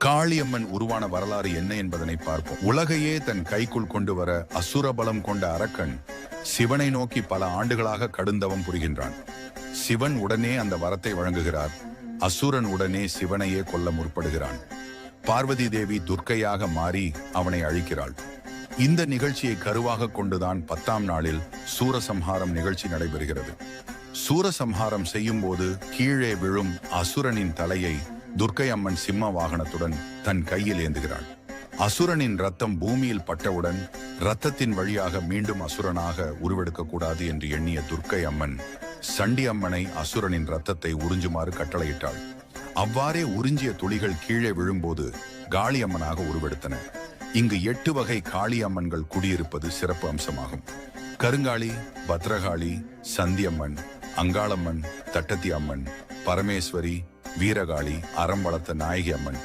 காளியம்மன் உருவான வரலாறு என்ன என்பதனை பார்ப்போம். உலகையே தன் கைக்குள் கொண்டு வர அசுர பலம் கொண்ட அரக்கன் சிவனை நோக்கி பல ஆண்டுகளாக கடுந்தவம் புரிகின்றான். சிவன் உடனே அந்த வரத்தை வழங்குகிறார். அசுரன் உடனே சிவனையே கொல்ல முற்படுகிறான். பார்வதி தேவி துர்க்கையாக மாறி அவனை அழிக்கிறாள். இந்த நிகழ்ச்சியை கருவாக கொண்டுதான் 10ஆம் நாளில் சூரசம்ஹாரம் நிகழ்ச்சி நடைபெறுகிறது. சூரசம்ஹாரம் செய்யும் போது கீழே விழும் அசுரனின் தலையை துர்க்கை அம்மன் சிம்ம வாகனத்துடன் தன் கையில் ஏந்துகிறாள். அசுரனின் ரத்தம் பூமியில் பட்டவுடன் இரத்தத்தின் வழியாக மீண்டும் அசுரனாக உருவெடுக்க கூடாது என்று எண்ணிய துர்க்கை அம்மன் சண்டி அம்மனை அசுரனின் ரத்தத்தை உறிஞ்சுமாறு கட்டளையிட்டாள். அவ்வாறே உறிஞ்சிய துளிகள் கீழே விழும்போது காளி அம்மனாக உருவெடுத்தன. இங்கு 8 வகை காளி அம்மன்கள் குடியிருப்பது சிறப்பு அம்சமாகும். கருங்காளி, பத்ரகாளி, சந்தியம்மன், அங்காளம்மன், தட்டத்தி அம்மன், பரமேஸ்வரி, வீரகாளி, அறம் வளர்த்த நாயகி அம்மன்